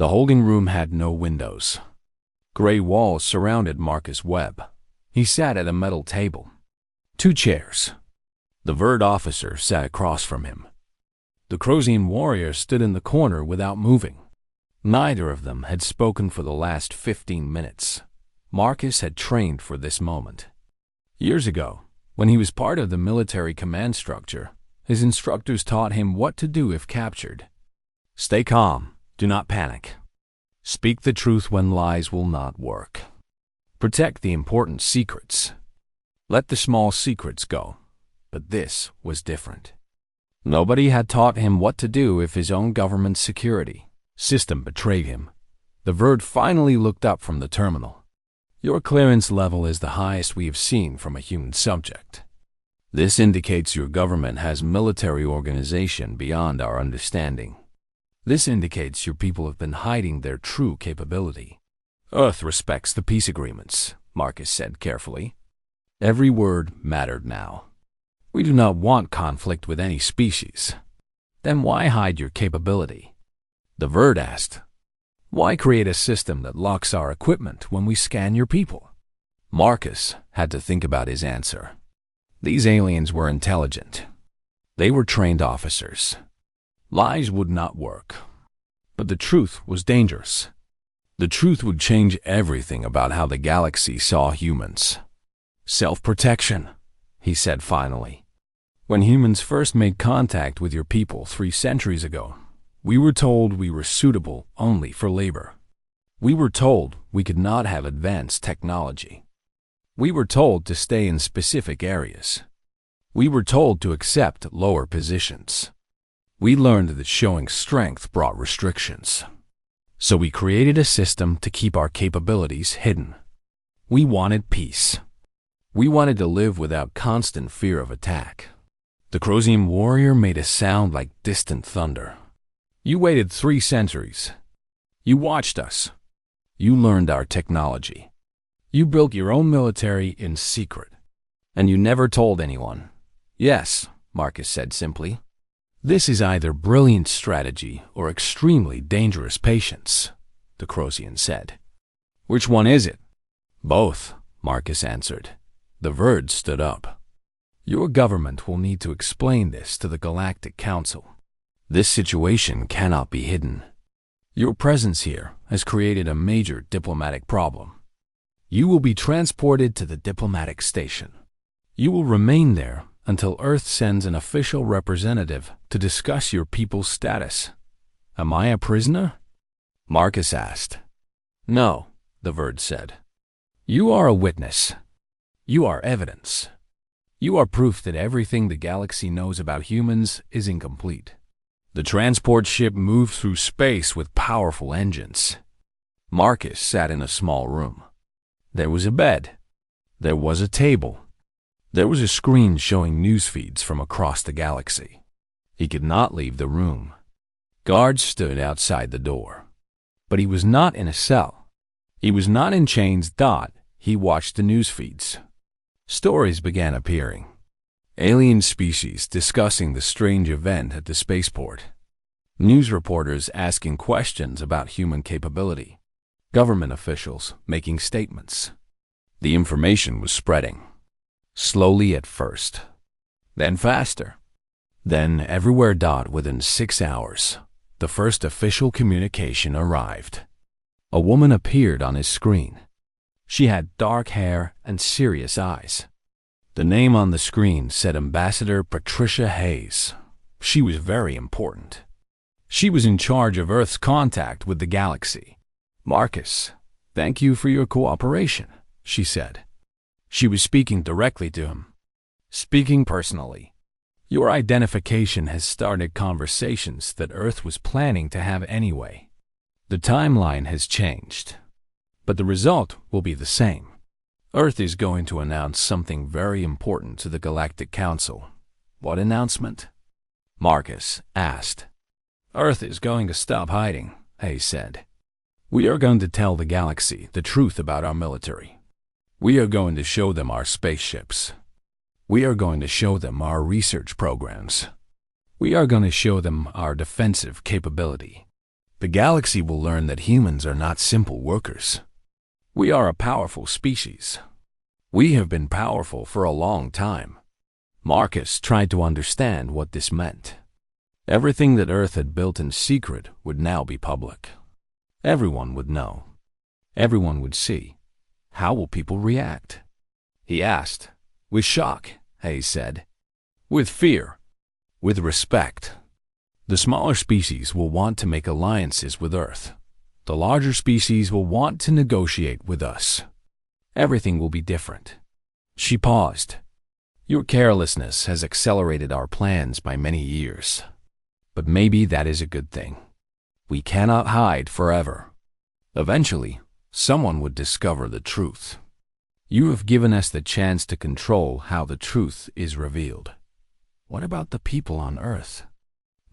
The holding room had no windows. Gray walls surrounded Marcus Webb. He sat at a metal table. 2 chairs. The Verd officer sat across from him. The Crosian warrior stood in the corner without moving. Neither of them had spoken for the last 15 minutes. Marcus had trained for this moment. Years ago, when he was part of the military command structure, his instructors taught him what to do if captured. Stay calm. Do not panic. Speak the truth when lies will not work. Protect the important secrets. Let the small secrets go. But this was different. Nobody had taught him what to do if his own government's security system betrayed him. The Verd finally looked up from the terminal. Your clearance level is the highest we have seen from a human subject. This indicates your government has military organization beyond our understanding. This indicates your people have been hiding their true capability. Earth respects the peace agreements, Marcus said carefully. Every word mattered now. We do not want conflict with any species. Then why hide your capability? The Verd asked. Why create a system that locks our equipment when we scan your people? Marcus had to think about his answer. These aliens were intelligent. They were trained officers. Lies would not work. But the truth was dangerous. The truth would change everything about how the galaxy saw humans. Self-protection, he said finally. When humans first made contact with your people 3 centuries ago, we were told we were suitable only for labor. We were told we could not have advanced technology. We were told to stay in specific areas. We were told to accept lower positions. We learned that showing strength brought restrictions. So we created a system to keep our capabilities hidden. We wanted peace. We wanted to live without constant fear of attack. The Crosian warrior made a sound like distant thunder. You waited 3 centuries. You watched us. You learned our technology. You built your own military in secret. And you never told anyone. Yes, Marcus said simply. This is either brilliant strategy or extremely dangerous patience, the Crosian said. Which one is it? Both, Marcus answered. The Verd stood up. Your government will need to explain this to the Galactic Council. This situation cannot be hidden. Your presence here has created a major diplomatic problem. You will be transported to the diplomatic station. You will remain there until Earth sends an official representative to discuss your people's status. Am I a prisoner? Marcus asked. No, the Verd said. You are a witness. You are evidence. You are proof that everything the galaxy knows about humans is incomplete. The transport ship moved through space with powerful engines. Marcus sat in a small room. There was a bed. There was a table. There was a screen showing news feeds from across the galaxy. He could not leave the room. Guards stood outside the door. But he was not in a cell. He was not in chains. He watched the news feeds. Stories began appearing. Alien species discussing the strange event at the spaceport. News reporters asking questions about human capability. Government officials making statements. The information was spreading. Slowly at first. Then faster. Then everywhere. Within 6 hours, the first official communication arrived. A woman appeared on his screen. She had dark hair and serious eyes. The name on the screen said Ambassador Patricia Hayes. She was very important. She was in charge of Earth's contact with the galaxy. Marcus, thank you for your cooperation, she said. She was speaking directly to him. Speaking personally. Your identification has started conversations that Earth was planning to have anyway. The timeline has changed, but the result will be the same. Earth is going to announce something very important to the Galactic Council. What announcement? Marcus asked. Earth is going to stop hiding, Hayes said. We are going to tell the galaxy the truth about our military. We are going to show them our spaceships. We are going to show them our research programs. We are going to show them our defensive capability. The galaxy will learn that humans are not simple workers. We are a powerful species. We have been powerful for a long time. Marcus tried to understand what this meant. Everything that Earth had built in secret would now be public. Everyone would know. Everyone would see. How will people react? He asked. With shock, Hayes said. With fear. With respect. The smaller species will want to make alliances with Earth. The larger species will want to negotiate with us. Everything will be different. She paused. Your carelessness has accelerated our plans by many years. But maybe that is a good thing. We cannot hide forever. Eventually, someone would discover the truth. You have given us the chance to control how the truth is revealed. What about the people on Earth?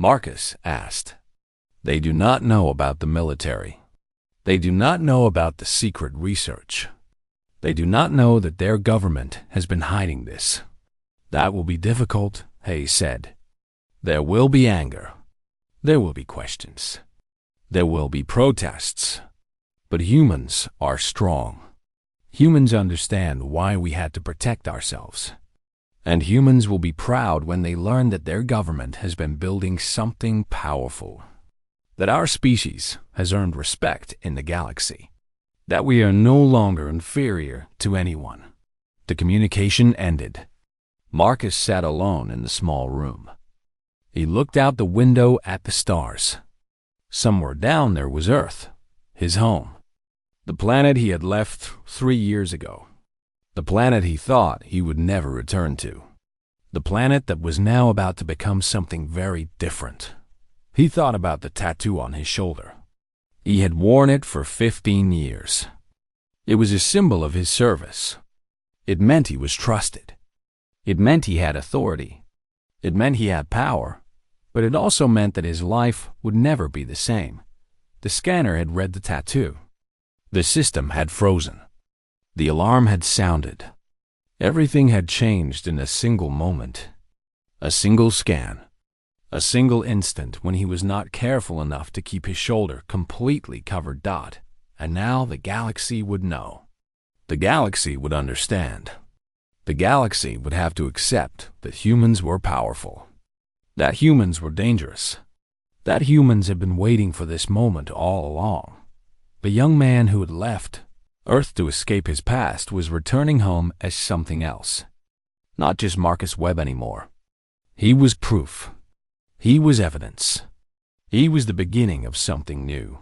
Marcus asked. They do not know about the military. They do not know about the secret research. They do not know that their government has been hiding this. That will be difficult, Hayes said. There will be anger. There will be questions. There will be protests. But humans are strong. Humans understand why we had to protect ourselves. And humans will be proud when they learn that their government has been building something powerful. That our species has earned respect in the galaxy. That we are no longer inferior to anyone. The communication ended. Marcus sat alone in the small room. He looked out the window at the stars. Somewhere down there was Earth, his home. The planet he had left 3 years ago. The planet he thought he would never return to. The planet that was now about to become something very different. He thought about the tattoo on his shoulder. He had worn it for 15 years. It was a symbol of his service. It meant he was trusted. It meant he had authority. It meant he had power. But it also meant that his life would never be the same. The scanner had read the tattoo. The system had frozen. The alarm had sounded. Everything had changed in a single moment. A single scan. A single instant when he was not careful enough to keep his shoulder completely covered. And now the galaxy would know. The galaxy would understand. The galaxy would have to accept that humans were powerful. That humans were dangerous. That humans had been waiting for this moment all along. The young man who had left Earth to escape his past was returning home as something else. Not just Marcus Webb anymore. He was proof. He was evidence. He was the beginning of something new.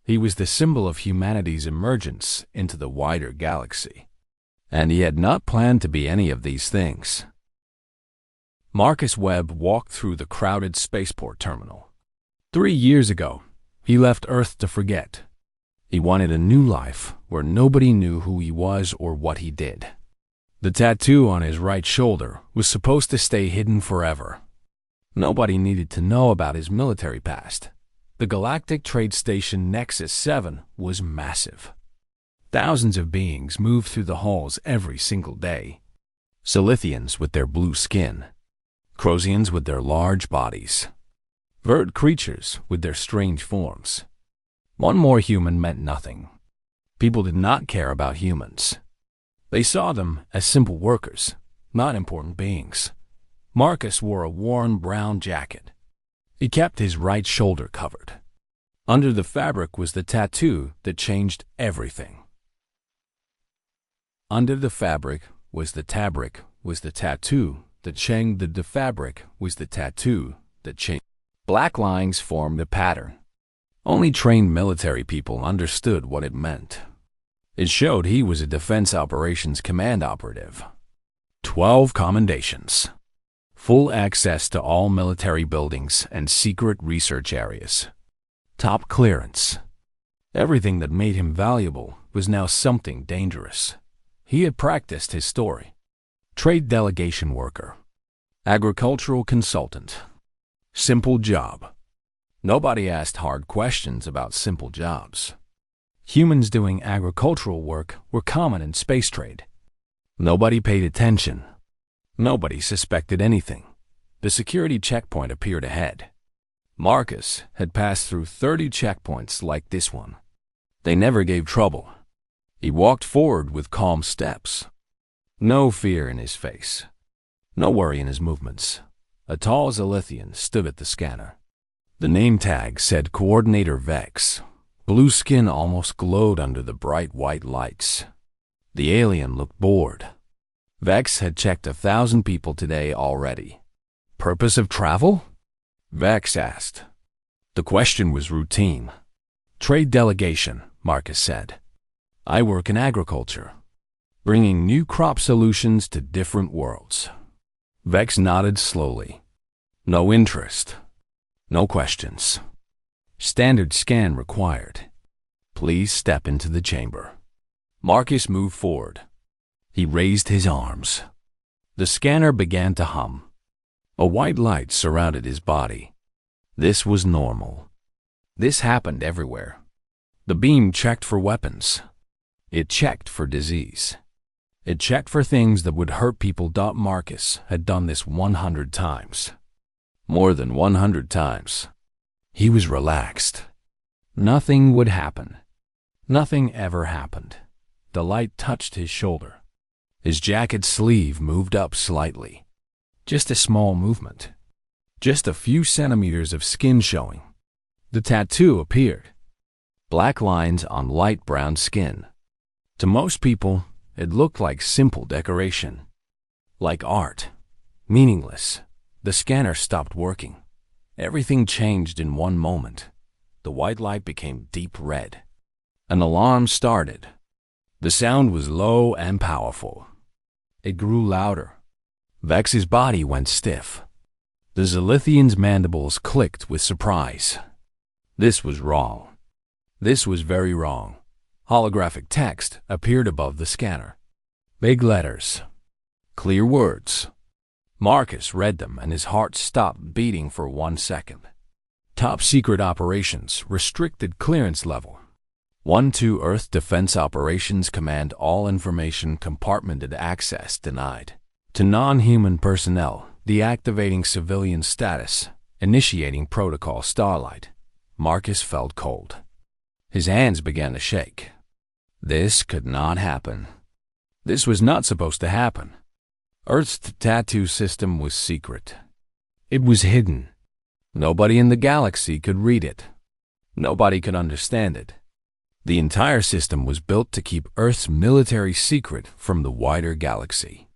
He was the symbol of humanity's emergence into the wider galaxy. And he had not planned to be any of these things. Marcus Webb walked through the crowded spaceport terminal. 3 years ago, he left Earth to forget. He wanted a new life where nobody knew who he was or what he did. The tattoo on his right shoulder was supposed to stay hidden forever. Nobody needed to know about his military past. The Galactic Trade Station Nexus 7 was massive. Thousands of beings moved through the halls every single day. Silithians with their blue skin. Crosians with their large bodies. Verd creatures with their strange forms. One more human meant nothing. People did not care about humans. They saw them as simple workers, not important beings. Marcus wore a worn brown jacket. He kept his right shoulder covered. Under the fabric was the tattoo that changed everything. Under the fabric was the tattoo that changed the fabric was the tattoo that changed. Black lines formed the pattern. Only trained military people understood what it meant. It showed he was a Defense Operations Command operative. 12 commendations. Full access to all military buildings and secret research areas. Top clearance. Everything that made him valuable was now something dangerous. He had practiced his story. Trade delegation worker. Agricultural consultant. Simple job. Nobody asked hard questions about simple jobs. Humans doing agricultural work were common in space trade. Nobody paid attention. Nobody suspected anything. The security checkpoint appeared ahead. Marcus had passed through 30 checkpoints like this one. They never gave trouble. He walked forward with calm steps. No fear in his face. No worry in his movements. A tall Zilithian stood at the scanner. The name tag said Coordinator Vex. Blue skin almost glowed under the bright white lights. The alien looked bored. Vex had checked 1,000 people today already. Purpose of travel? Vex asked. The question was routine. Trade delegation, Marcus said. I work in agriculture, bringing new crop solutions to different worlds. Vex nodded slowly. No interest. No questions. Standard scan required. Please step into the chamber. Marcus moved forward. He raised his arms. The scanner began to hum. A white light surrounded his body. This was normal. This happened everywhere. The beam checked for weapons. It checked for disease. It checked for things that would hurt people. Marcus had done this 100 times. More than 100 times. He was relaxed. Nothing would happen. Nothing ever happened. The light touched his shoulder. His jacket sleeve moved up slightly. Just a small movement. Just a few centimeters of skin showing. The tattoo appeared. Black lines on light brown skin. To most people, it looked like simple decoration. Like art. Meaningless. The scanner stopped working. Everything changed in one moment. The white light became deep red. An alarm started. The sound was low and powerful. It grew louder. Vex's body went stiff. The Zilithian's mandibles clicked with surprise. This was wrong. This was very wrong. Holographic text appeared above the scanner. Big letters. Clear words. Marcus read them and his heart stopped beating for 1 second. Top secret operations, restricted clearance level. 1-2 Earth Defense Operations Command, all information compartmented access denied. To non-human personnel, deactivating civilian status, initiating protocol Starlight. Marcus felt cold. His hands began to shake. This could not happen. This was not supposed to happen. Earth's tattoo system was secret. It was hidden. Nobody in the galaxy could read it. Nobody could understand it. The entire system was built to keep Earth's military secret from the wider galaxy.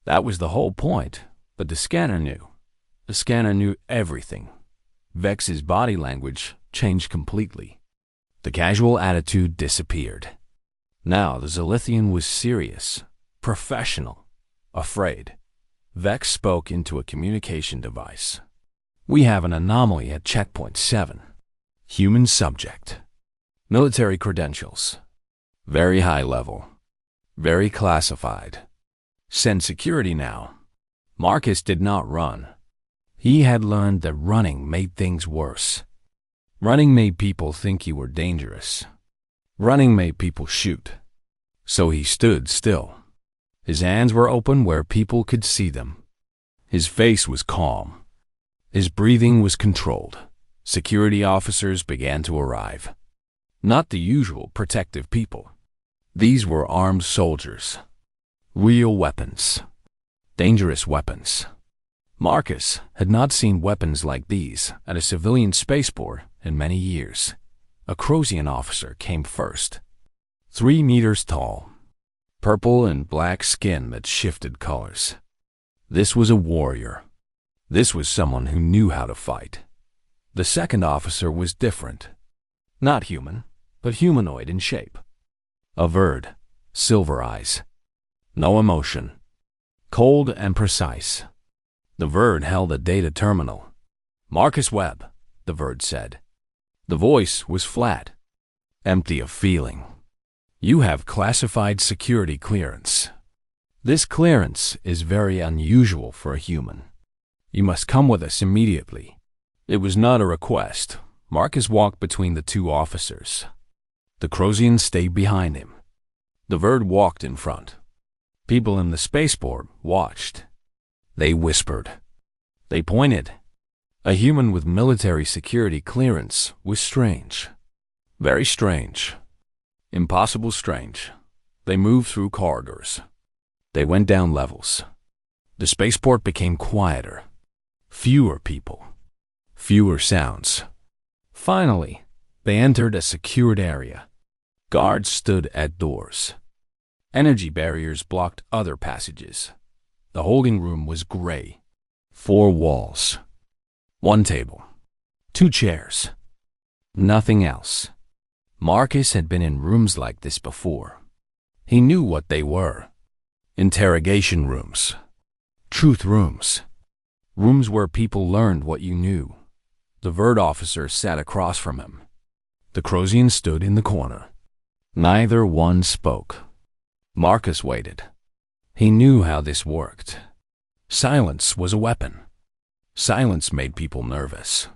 That was the whole point, but the scanner knew. The scanner knew everything. Vex's body language changed completely. The casual attitude disappeared. Now the Zilithian was serious, professional. Afraid. Vex spoke into a communication device. We have an anomaly at checkpoint 7. Human subject. Military credentials. Very high level. Very classified. Send security now. Marcus did not run. He had learned that running made things worse. Running made people think you were dangerous. Running made people shoot. So he stood still. His hands were open where people could see them. His face was calm. His breathing was controlled. Security officers began to arrive. Not the usual protective people. These were armed soldiers. Real weapons. Dangerous weapons. Marcus had not seen weapons like these at a civilian spaceport in many years. A Crosian officer came first. 3 meters tall. Purple and black skin that shifted colors. This was a warrior. This was someone who knew how to fight. The second officer was different. Not human, but humanoid in shape. Averred, silver eyes. No emotion. Cold and precise. The Verd held a data terminal. Marcus Webb, the Verd said. The voice was flat, empty of feeling. You have classified security clearance. This clearance is very unusual for a human. You must come with us immediately. It was not a request. Marcus walked between the 2 officers. The Crosian stayed behind him. The Verd walked in front. People in the spaceport watched. They whispered. They pointed. A human with military security clearance was strange. Very strange. Impossible strange. They moved through corridors. They went down levels. The spaceport became quieter. Fewer people. Fewer sounds. Finally, they entered a secured area. Guards stood at doors. Energy barriers blocked other passages. The holding room was gray. 4 walls. 1 table. 2 chairs. Nothing else. Marcus had been in rooms like this before. He knew what they were. Interrogation rooms. Truth rooms. Rooms where people learned what you knew. The Verd officer sat across from him. The Crosian stood in the corner. Neither one spoke. Marcus waited. He knew how this worked. Silence was a weapon. Silence made people nervous.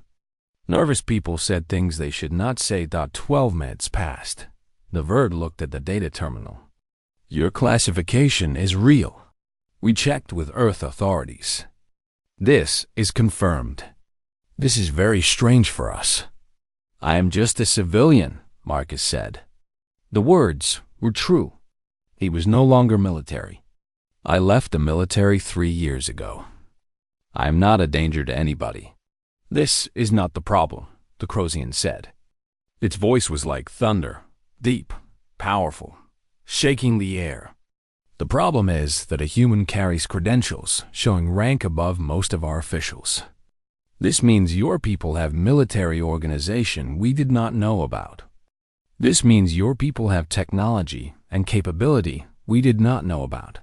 Nervous people said things they should not say. 12 minutes passed. The Verd looked at the data terminal. Your classification is real. We checked with Earth authorities. This is confirmed. This is very strange for us. I am just a civilian, Marcus said. The words were true. He was no longer military. I left the military 3 years ago. I am not a danger to anybody. This is not the problem, the Crosian said. Its voice was like thunder, deep, powerful, shaking the air. The problem is that a human carries credentials showing rank above most of our officials. This means your people have military organization we did not know about. This means your people have technology and capability we did not know about.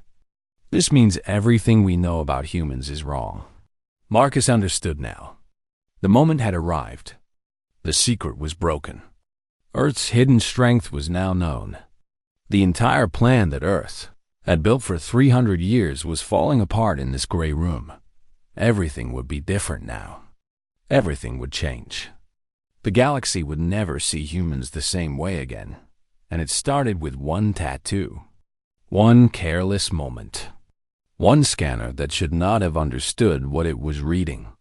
This means everything we know about humans is wrong. Marcus understood now. The moment had arrived. The secret was broken. Earth's hidden strength was now known. The entire plan that Earth had built for 300 years was falling apart in this gray room. Everything would be different now. Everything would change. The galaxy would never see humans the same way again, and it started with one tattoo. One careless moment. One scanner that should not have understood what it was reading.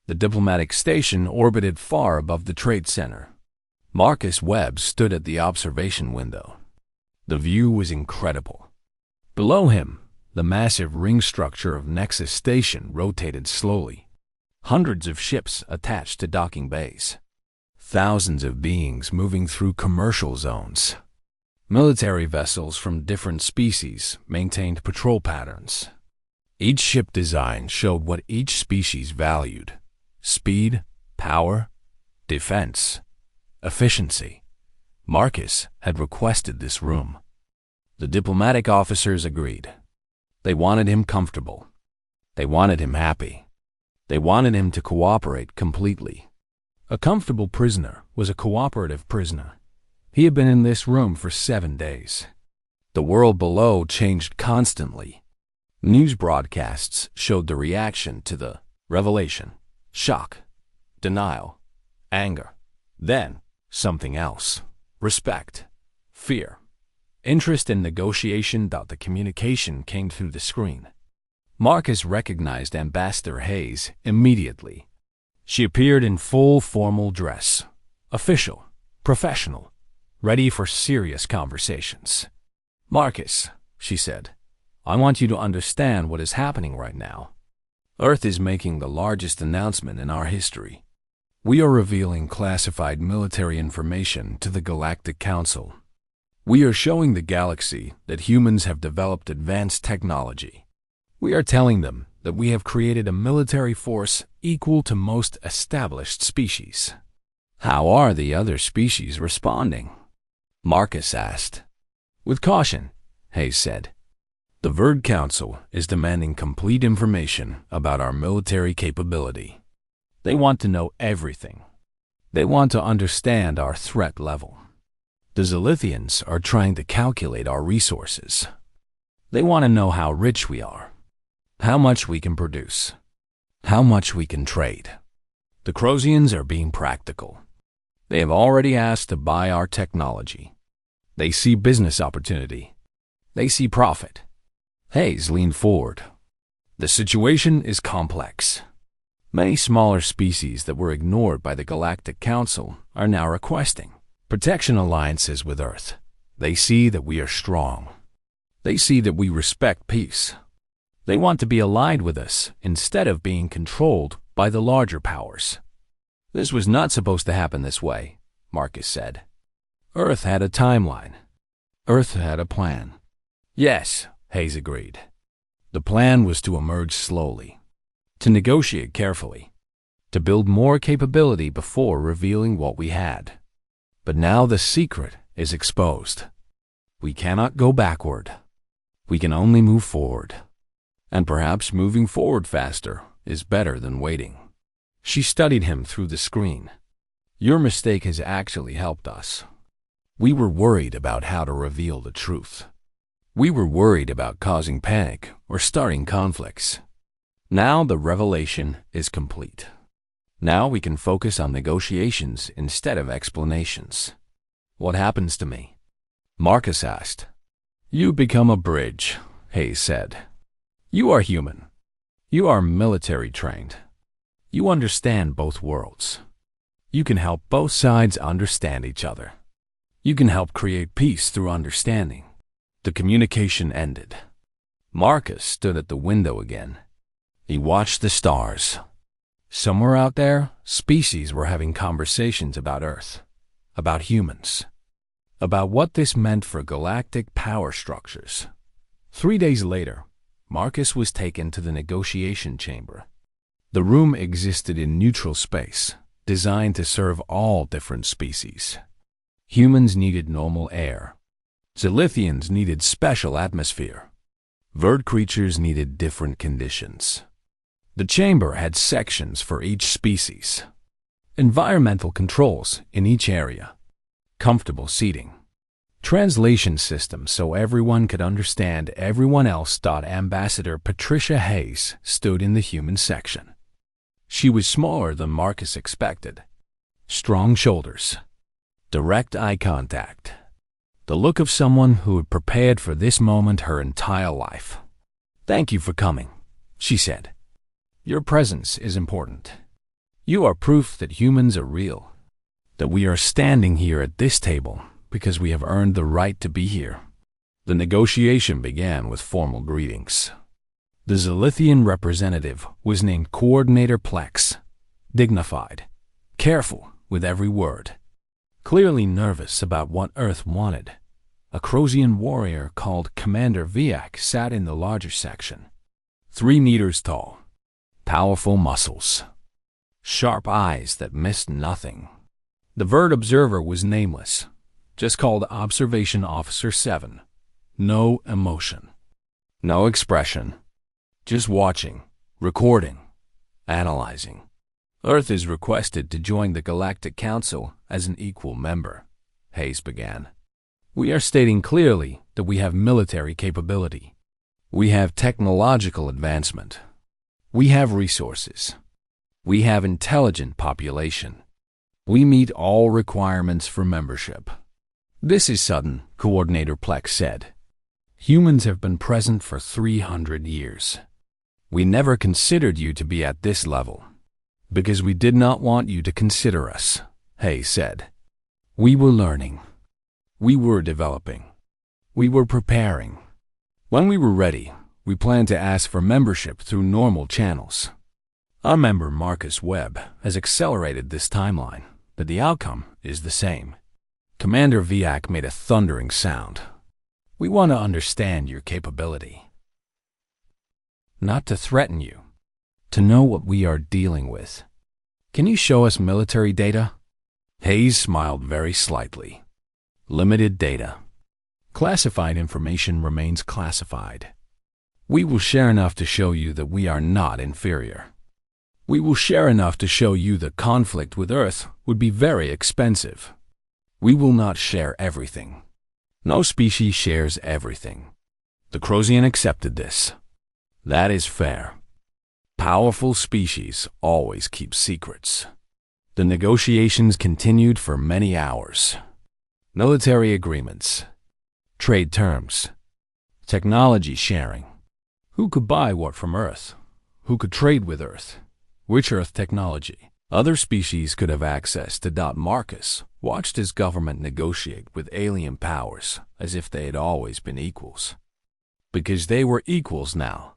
The diplomatic station orbited far above the trade center. Marcus Webb stood at the observation window. The view was incredible. Below him, the massive ring structure of Nexus Station rotated slowly. Hundreds of ships attached to docking bays. Thousands of beings moving through commercial zones. Military vessels from different species maintained patrol patterns. Each ship design showed what each species valued: speed, power, defense, efficiency. Marcus had requested this room. The diplomatic officers agreed. They wanted him comfortable. They wanted him happy. They wanted him to cooperate completely. A comfortable prisoner was a cooperative prisoner. He had been in this room for 7 days. The world below changed constantly. News broadcasts showed the reaction to the revelation: shock, denial, anger. Then, something else: respect, fear, interest in negotiation. The communication came through the screen. Marcus recognized Ambassador Hayes immediately. She appeared in full formal dress, official, professional, ready for serious conversations. Marcus, she said, I want you to understand what is happening right now. Earth is making the largest announcement in our history. We are revealing classified military information to the Galactic Council. We are showing the galaxy that humans have developed advanced technology. We are telling them that we have created a military force equal to most established species. How are the other species responding? Marcus asked. With caution, Hayes said. The Verd Council is demanding complete information about our military capability. They want to know everything. They want to understand our threat level. The Zilithians are trying to calculate our resources. They want to know how rich we are, how much we can produce, how much we can trade. The Crosians are being practical. They have already asked to buy our technology. They see business opportunity. They see profit. Hayes leaned forward. The situation is complex. Many smaller species that were ignored by the Galactic Council are now requesting protection alliances with Earth. They see that we are strong. They see that we respect peace. They want to be allied with us instead of being controlled by the larger powers. This was not supposed to happen this way, Marcus said. Earth had a timeline. Earth had a plan. Yes, Hayes agreed. The plan was to emerge slowly, to negotiate carefully, to build more capability before revealing what we had. But now the secret is exposed. We cannot go backward. We can only move forward. And perhaps moving forward faster is better than waiting. She studied him through the screen. Your mistake has actually helped us. We were worried about how to reveal the truth. We were worried about causing panic or starting conflicts. Now the revelation is complete. Now we can focus on negotiations instead of explanations. What happens to me? Marcus asked. You become a bridge, Hayes said. You are human. You are military trained. You understand both worlds. You can help both sides understand each other. You can help create peace through understanding. The communication ended. Marcus stood at the window again. He watched the stars. Somewhere out there, species were having conversations about Earth, about humans, about what this meant for galactic power structures. 3 days later, Marcus was taken to the negotiation chamber. The room existed in neutral space, designed to serve all different species. Humans needed normal air. Zilithians needed special atmosphere. Verd creatures needed different conditions. The chamber had sections for each species. Environmental controls in each area. Comfortable seating. Translation systems so everyone could understand everyone else. Ambassador Patricia Hayes stood in the human section. She was smaller than Marcus expected. Strong shoulders. Direct eye contact. The look of someone who had prepared for this moment her entire life. Thank you for coming, she said. Your presence is important. You are proof that humans are real, that we are standing here at this table because we have earned the right to be here. The negotiation began with formal greetings. The Zilithian representative was named Coordinator Plex, dignified, careful with every word. Clearly nervous about what Earth wanted, a Crosian warrior called Commander Viak sat in the larger section. 3 meters tall, powerful muscles, sharp eyes that missed nothing. The Verd observer was nameless, just called Observation Officer 7. No emotion, no expression, just watching, recording, analyzing. Earth is requested to join the Galactic Council as an equal member, Hayes began. We are stating clearly that we have military capability. We have technological advancement. We have resources. We have intelligent population. We meet all requirements for membership. This is sudden, Coordinator Plex said. Humans have been present for 300 years. We never considered you to be at this level, because we did not want you to consider us, Hayes said. We were learning. We were developing. We were preparing. When we were ready, we planned to ask for membership through normal channels. Our member Marcus Webb has accelerated this timeline, but the outcome is the same. Commander Viak made a thundering sound. We want to understand your capability. Not to threaten you, to know what we are dealing with. Can you show us military data? Hayes smiled very slightly. Limited data. Classified information remains classified. We will share enough to show you that we are not inferior. We will share enough to show you that conflict with Earth would be very expensive. We will not share everything. No species shares everything. The Crosian accepted this. That is fair. Powerful species always keep secrets. The negotiations continued for many hours. Military agreements, trade terms, technology sharing. Who could buy what from Earth? Who could trade with Earth? Which Earth technology? Other species could have access to. Marcus watched his government negotiate with alien powers as if they had always been equals. Because they were equals now.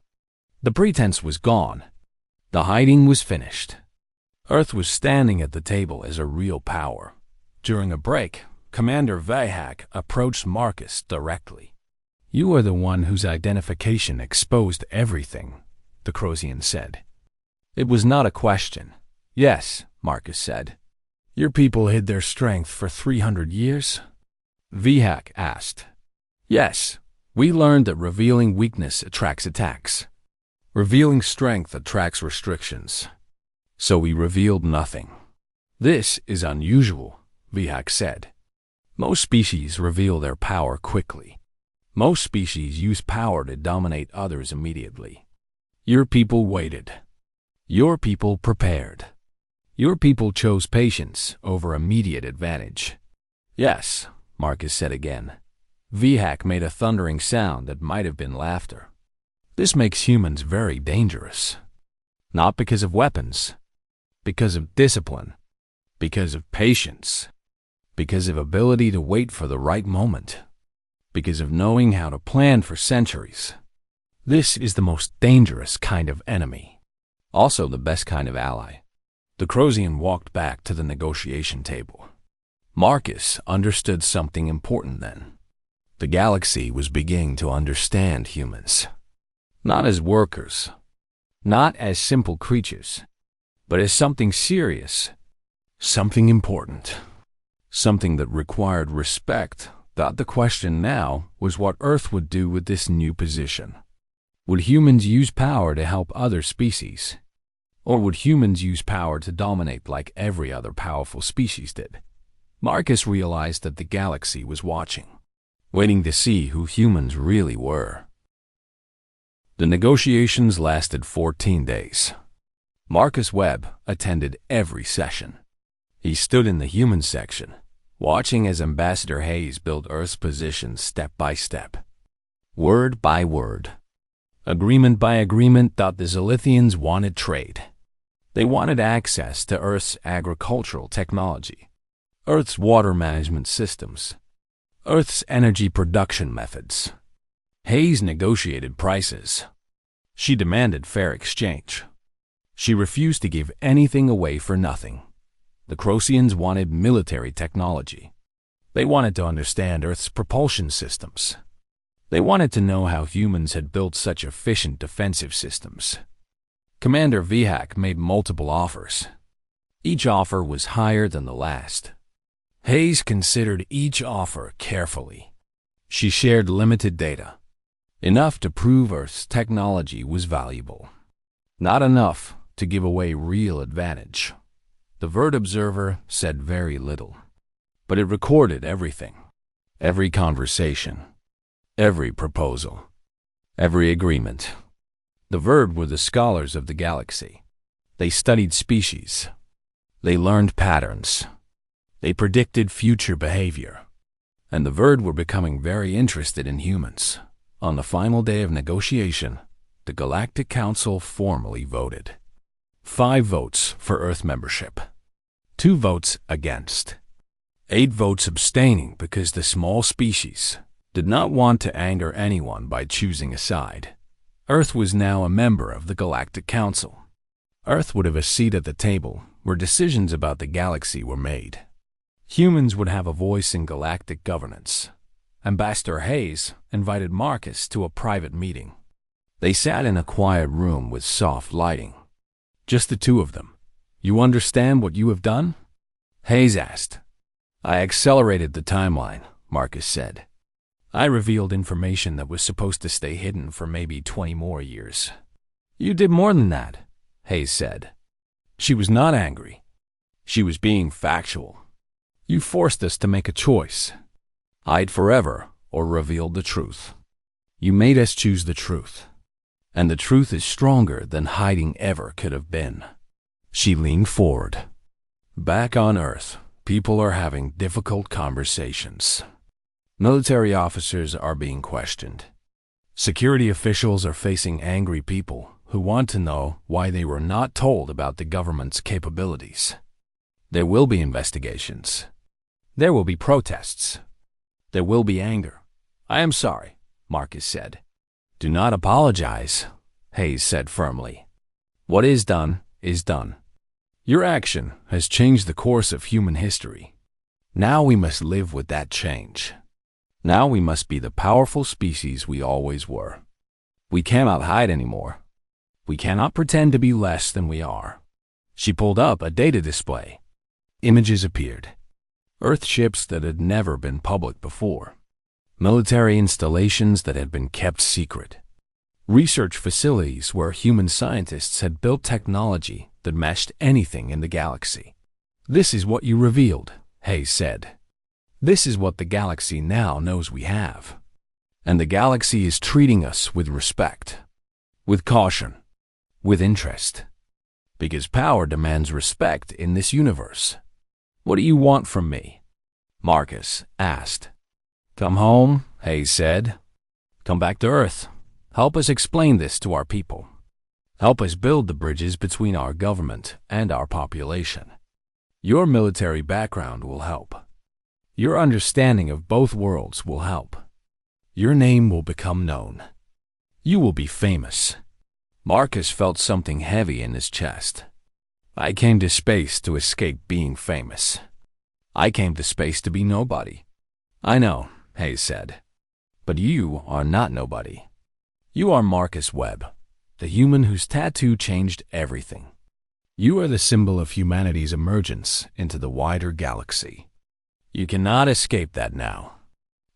The pretense was gone. The hiding was finished. Earth was standing at the table as a real power. During a break, Commander Vahak approached Marcus directly. "You are the one whose identification exposed everything," the Crosian said. It was not a question. "Yes," Marcus said. "Your people hid their strength for 300 years?" Vahak asked. "Yes. We learned that revealing weakness attracts attacks. Revealing strength attracts restrictions. So we revealed nothing." "This is unusual," Vahak said. "Most species reveal their power quickly. Most species use power to dominate others immediately. Your people waited. Your people prepared. Your people chose patience over immediate advantage." "Yes," Marcus said again. Vahak made a thundering sound that might have been laughter. "This makes humans very dangerous. Not because of weapons. Because of discipline. Because of patience. Because of ability to wait for the right moment. Because of knowing how to plan for centuries. This is the most dangerous kind of enemy. Also the best kind of ally." The Crosian walked back to the negotiation table. Marcus understood something important then. The galaxy was beginning to understand humans. Not as workers. Not as simple creatures. But as something serious. Something important. Something that required respect. The question now was what Earth would do with this new position. Would humans use power to help other species? Or would humans use power to dominate like every other powerful species did? Marcus realized that the galaxy was watching, waiting to see who humans really were. The negotiations lasted 14 days. Marcus Webb attended every session. He stood in the human section, watching as Ambassador Hayes built Earth's position step by step, word by word, agreement by agreement. The Zolithians wanted trade. They wanted access to Earth's agricultural technology, Earth's water management systems, Earth's energy production methods. Hayes negotiated prices. She demanded fair exchange. She refused to give anything away for nothing. The Crosians wanted military technology. They wanted to understand Earth's propulsion systems. They wanted to know how humans had built such efficient defensive systems. Commander Vahak made multiple offers. Each offer was higher than the last. Hayes considered each offer carefully. She shared limited data, enough to prove Earth's technology was valuable, not enough to give away real advantage. The Verd Observer said very little, but it recorded everything, every conversation, every proposal, every agreement. The Verd were the scholars of the galaxy. They studied species. They learned patterns. They predicted future behavior. And the Verd were becoming very interested in humans. On the final day of negotiation, the Galactic Council formally voted. 5 votes for Earth membership. 2 votes against. 8 votes abstaining because the small species did not want to anger anyone by choosing a side. Earth was now a member of the Galactic Council. Earth would have a seat at the table where decisions about the galaxy were made. Humans would have a voice in galactic governance. Ambassador Hayes invited Marcus to a private meeting. They sat in a quiet room with soft lighting. Just the two of them. "You understand what you have done?" Hayes asked. "I accelerated the timeline," Marcus said. "I revealed information that was supposed to stay hidden for maybe 20 more years." "You did more than that," Hayes said. She was not angry. She was being factual. "You forced us to make a choice. Hide forever or reveal the truth. You made us choose the truth. And the truth is stronger than hiding ever could have been." She leaned forward. "Back on Earth, people are having difficult conversations. Military officers are being questioned. Security officials are facing angry people who want to know why they were not told about the government's capabilities. There will be investigations. There will be protests. There will be anger. I am sorry, Marcus said. Do not apologize, Hayes said firmly. What is done is done. Your action has changed the course of human history. Now we must live with that change. Now we must be the powerful species we always were. We cannot hide anymore. We cannot pretend to be less than we are. She pulled up a data display. Images appeared. Earth ships that had never been public before. Military installations that had been kept secret. Research facilities where human scientists had built technology that matched anything in the galaxy. This is what you revealed, Hayes said. This is what the galaxy now knows we have. And the galaxy is treating us with respect, with caution, with interest. Because power demands respect in this universe. What do you want from me? Marcus asked. Come home, Hayes said. Come back to Earth. Help us explain this to our people. Help us build the bridges between our government and our population. Your military background will help. Your understanding of both worlds will help. Your name will become known. You will be famous. Marcus felt something heavy in his chest. I came to space to escape being famous. I came to space to be nobody. I know, Hayes said. But you are not nobody. You are Marcus Webb, the human whose tattoo changed everything. You are the symbol of humanity's emergence into the wider galaxy. You cannot escape that now.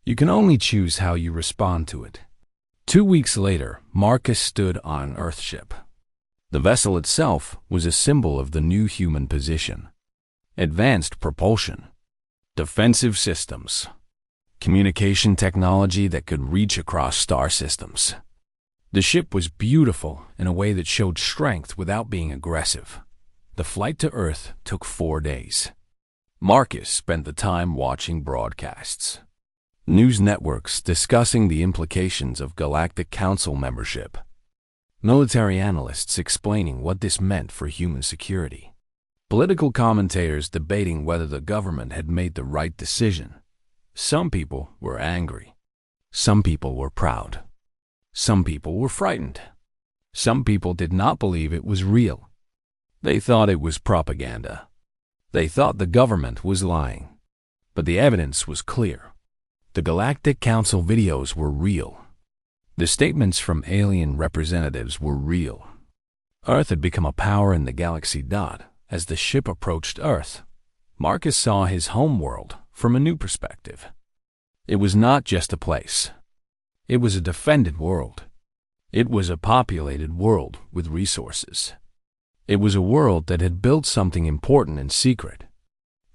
You can only choose how you respond to it. 2 weeks later, Marcus stood on an Earthship. The vessel itself was a symbol of the new human position. Advanced propulsion, defensive systems, communication technology that could reach across star systems. The ship was beautiful in a way that showed strength without being aggressive. The flight to Earth took 4 days. Marcus spent the time watching broadcasts. News networks discussing the implications of Galactic Council membership. Military analysts explaining what this meant for human security. Political commentators debating whether the government had made the right decision. Some people were angry. Some people were proud. Some people were frightened. Some people did not believe it was real. They thought it was propaganda. They thought the government was lying. But the evidence was clear. The Galactic Council videos were real. The statements from alien representatives were real. Earth had become a power in the galaxy. As the ship approached Earth, Marcus saw his home world from a new perspective. It was not just a place. It was a defended world. It was a populated world with resources. It was a world that had built something important in secret.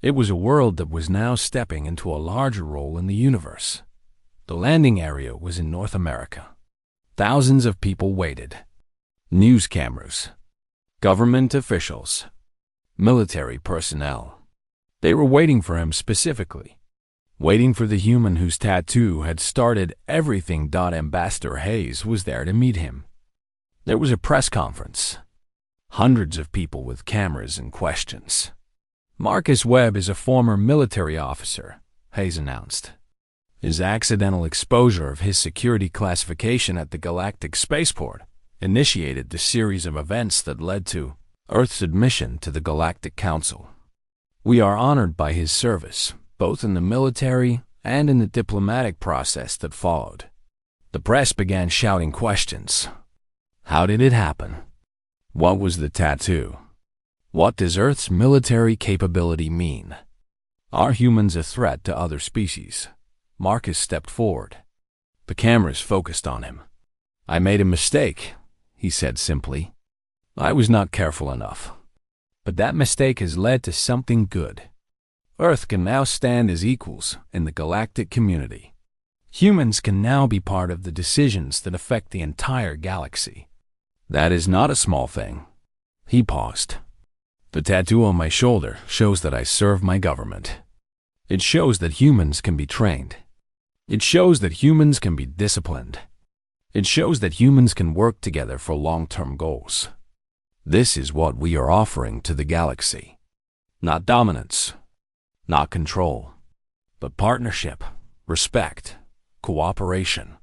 It was a world that was now stepping into a larger role in the universe. The landing area was in North America. Thousands of people waited. News cameras, government officials, military personnel. They were waiting for him specifically. Waiting for the human whose tattoo had started everything. Ambassador Hayes was there to meet him. There was a press conference. Hundreds of people with cameras and questions. Marcus Webb is a former military officer, Hayes announced. His accidental exposure of his security classification at the Galactic Spaceport initiated the series of events that led to Earth's admission to the Galactic Council. We are honored by his service, both in the military and in the diplomatic process that followed. The press began shouting questions. How did it happen? What was the tattoo? What does Earth's military capability mean? Are humans a threat to other species? Marcus stepped forward. The cameras focused on him. I made a mistake, he said simply. I was not careful enough. But that mistake has led to something good. Earth can now stand as equals in the galactic community. Humans can now be part of the decisions that affect the entire galaxy. That is not a small thing. He paused. The tattoo on my shoulder shows that I serve my government. It shows that humans can be trained. It shows that humans can be disciplined. It shows that humans can work together for long-term goals. This is what we are offering to the galaxy. Not dominance, not control, but partnership, respect, cooperation.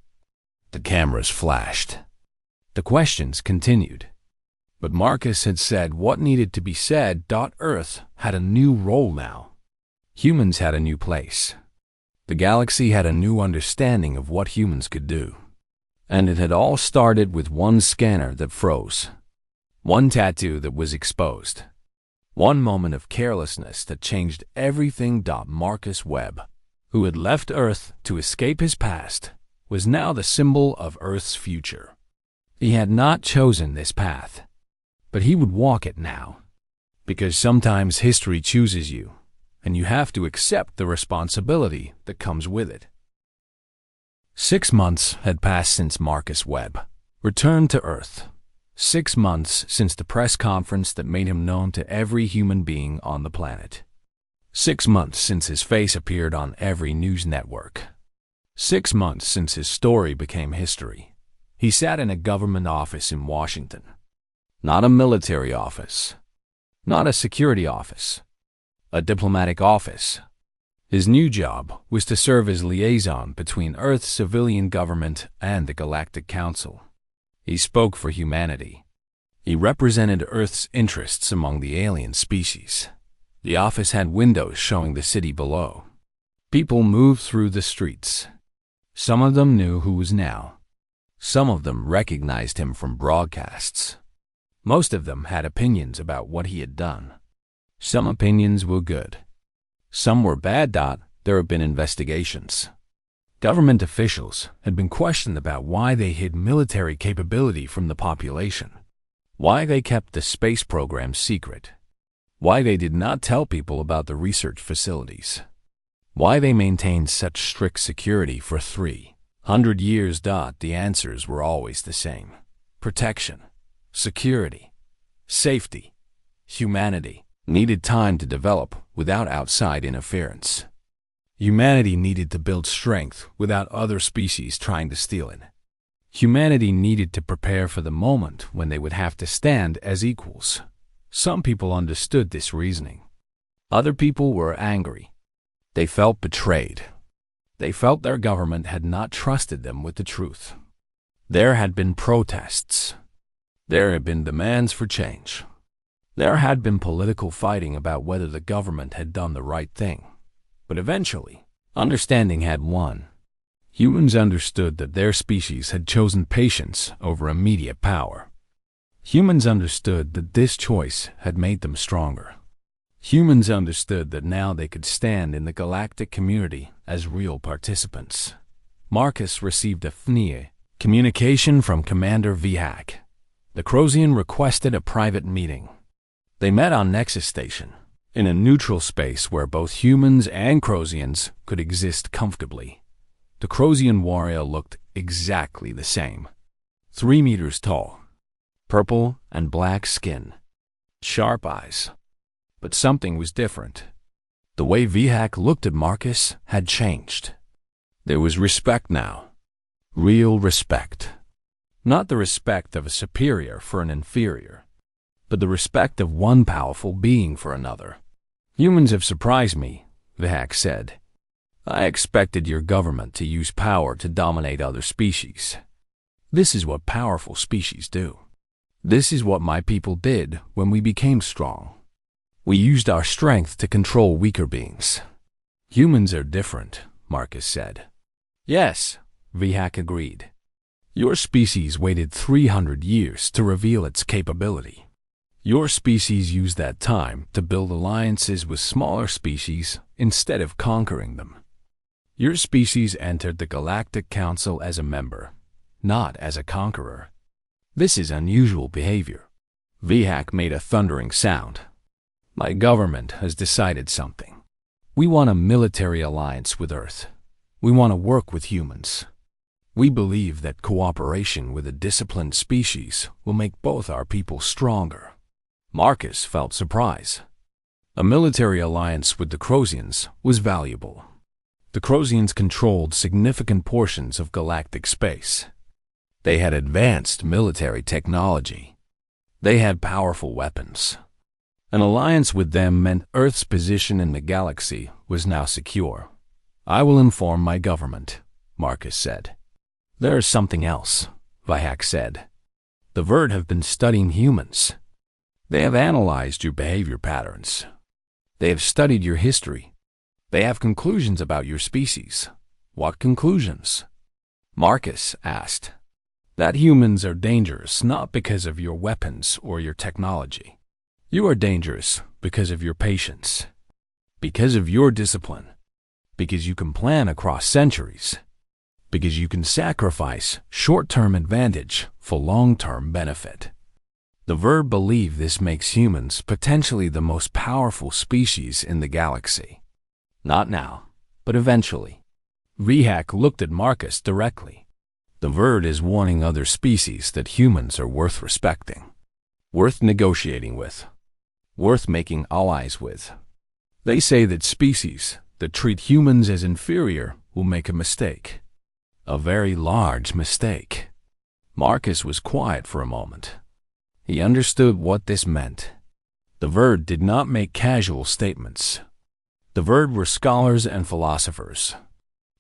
The cameras flashed. The questions continued. But Marcus had said what needed to be said. Earth had a new role now. Humans had a new place. The galaxy had a new understanding of what humans could do. And it had all started with one scanner that froze. One tattoo that was exposed. One moment of carelessness that changed everything. Marcus Webb, who had left Earth to escape his past, was now the symbol of Earth's future. He had not chosen this path, but he would walk it now. Because sometimes history chooses you, and you have to accept the responsibility that comes with it. 6 months had passed since Marcus Webb returned to Earth. 6 months since the press conference that made him known to every human being on the planet. 6 months since his face appeared on every news network. 6 months since his story became history. He sat in a government office in Washington. Not a military office. Not a security office. A diplomatic office. His new job was to serve as liaison between Earth's civilian government and the Galactic Council. He spoke for humanity. He represented Earth's interests among the alien species. The office had windows showing the city below. People moved through the streets. Some of them knew who was now. Some of them recognized him from broadcasts. Most of them had opinions about what he had done. Some opinions were good. Some were bad. There have been investigations. Government officials had been questioned about why they hid military capability from the population, why they kept the space program secret, why they did not tell people about the research facilities, why they maintained such strict security for 300 years. The answers were always the same: protection, security, safety. Humanity needed time to develop without outside interference. Humanity needed to build strength without other species trying to steal it. Humanity needed to prepare for the moment when they would have to stand as equals. Some people understood this reasoning. Other people were angry. They felt betrayed. They felt their government had not trusted them with the truth. There had been protests. There had been demands for change. There had been political fighting about whether the government had done the right thing. But eventually, understanding had won. Humans understood that their species had chosen patience over immediate power. Humans understood that this choice had made them stronger. Humans understood that now they could stand in the galactic community as real participants. Marcus received a FNIA communication from Commander Vihak. The Crosian requested a private meeting. They met on Nexus Station, in a neutral space where both humans and Crosians could exist comfortably. The Crosian warrior looked exactly the same. 3 meters tall, purple and black skin, sharp eyes. But something was different. The way Vihak looked at Marcus had changed. There was respect now. Real respect. Not the respect of a superior for an inferior, but the respect of one powerful being for another. Humans have surprised me, Vihak said. I expected your government to use power to dominate other species. This is what powerful species do. This is what my people did when we became strong. We used our strength to control weaker beings. Humans are different, Marcus said. Yes, Vihak agreed. Your species waited 300 years to reveal its capability. Your species used that time to build alliances with smaller species instead of conquering them. Your species entered the Galactic Council as a member, not as a conqueror. This is unusual behavior. Vihak made a thundering sound. My government has decided something. We want a military alliance with Earth. We want to work with humans. We believe that cooperation with a disciplined species will make both our people stronger. Marcus felt surprise. A military alliance with the Crosians was valuable. The Crosians controlled significant portions of galactic space. They had advanced military technology. They had powerful weapons. An alliance with them meant Earth's position in the galaxy was now secure. I will inform my government, Marcus said. There is something else, Vihak said. The Verd have been studying humans. They have analyzed your behavior patterns. They have studied your history. They have conclusions about your species. What conclusions? Marcus asked. That humans are dangerous not because of your weapons or your technology. You are dangerous because of your patience, because of your discipline, because you can plan across centuries, because you can sacrifice short-term advantage for long-term benefit. The Verd believe this makes humans potentially the most powerful species in the galaxy. Not now, but eventually. Vihak looked at Marcus directly. The Verd is warning other species that humans are worth respecting, worth negotiating with, worth making allies with. They say that species that treat humans as inferior will make a mistake. A very large mistake. Marcus was quiet for a moment. He understood what this meant. The Verd did not make casual statements. The Verd were scholars and philosophers.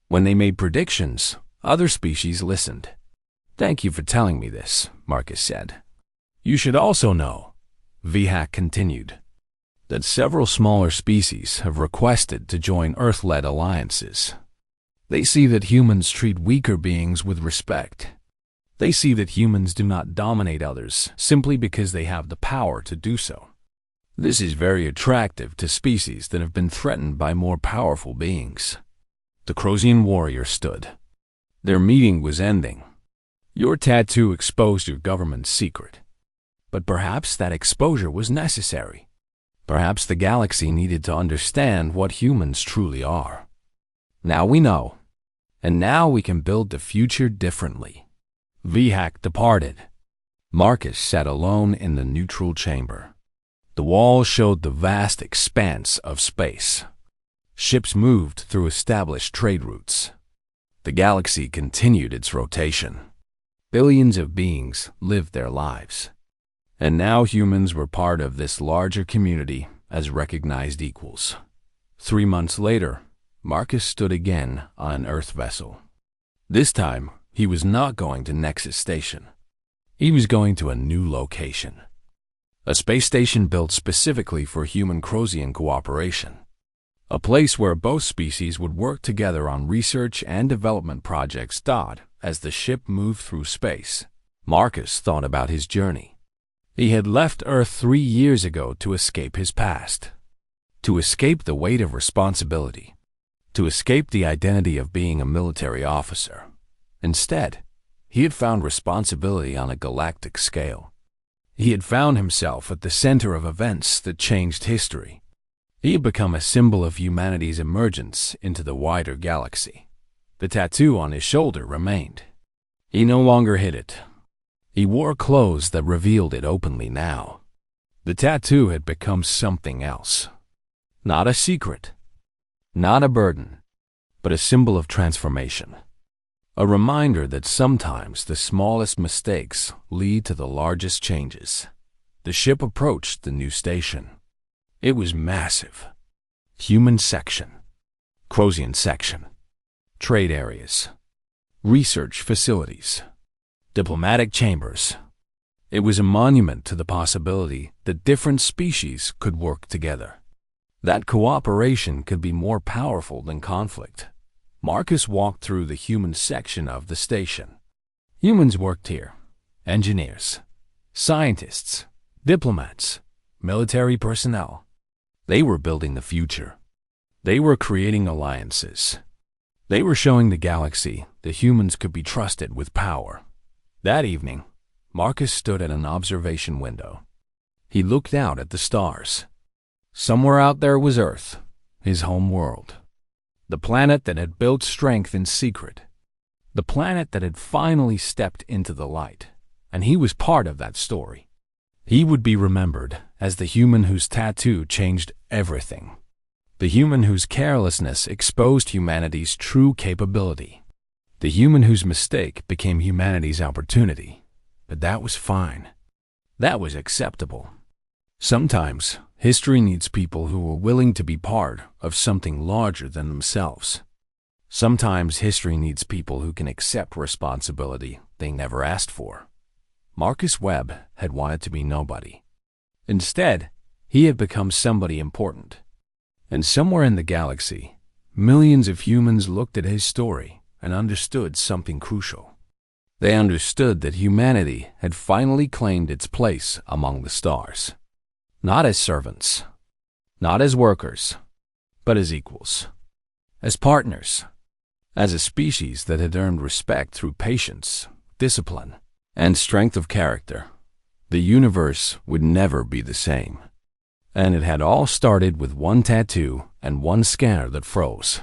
When they made predictions, other species listened. Thank you for telling me this, Marcus said. You should also know, Vihak continued, that several smaller species have requested to join Earth-led alliances. They see that humans treat weaker beings with respect. They see that humans do not dominate others simply because they have the power to do so. This is very attractive to species that have been threatened by more powerful beings. The Crosian warrior stood. Their meeting was ending. Your tattoo exposed your government's secret. But perhaps that exposure was necessary. Perhaps the galaxy needed to understand what humans truly are. Now we know. And now we can build the future differently. Vihak departed. Marcus sat alone in the neutral chamber. The wall showed the vast expanse of space. Ships moved through established trade routes. The galaxy continued its rotation. Billions of beings lived their lives. And now humans were part of this larger community as recognized equals. 3 months later, Marcus stood again on an Earth vessel. This time, he was not going to Nexus Station. He was going to a new location. A space station built specifically for human-Crosian cooperation. A place where both species would work together on research and development projects. As the ship moved through space, Marcus thought about his journey. He had left Earth 3 years ago to escape his past, to escape the weight of responsibility, to escape the identity of being a military officer. Instead, he had found responsibility on a galactic scale. He had found himself at the center of events that changed history. He had become a symbol of humanity's emergence into the wider galaxy. The tattoo on his shoulder remained. He no longer hid it. He wore clothes that revealed it openly now. The tattoo had become something else. Not a secret, not a burden, but a symbol of transformation. A reminder that sometimes the smallest mistakes lead to the largest changes. The ship approached the new station. It was massive. Human section, Crosian section, trade areas, research facilities, diplomatic chambers. It was a monument to the possibility that different species could work together, that cooperation could be more powerful than conflict. Marcus walked through the human section of the station. Humans worked here. Engineers, scientists, diplomats, military personnel. They were building the future. They were creating alliances. They were showing the galaxy that humans could be trusted with power. That evening, Marcus stood at an observation window. He looked out at the stars. Somewhere out there was Earth, his home world. The planet that had built strength in secret. The planet that had finally stepped into the light. And he was part of that story. He would be remembered as the human whose tattoo changed everything. The human whose carelessness exposed humanity's true capability. The human whose mistake became humanity's opportunity. But that was fine. That was acceptable. Sometimes, history needs people who are willing to be part of something larger than themselves. Sometimes history needs people who can accept responsibility they never asked for. Marcus Webb had wanted to be nobody. Instead, he had become somebody important. And somewhere in the galaxy, millions of humans looked at his story and understood something crucial. They understood that humanity had finally claimed its place among the stars. Not as servants, not as workers, but as equals, as partners, as a species that had earned respect through patience, discipline, and strength of character. The universe would never be the same. And it had all started with one tattoo and one scanner that froze.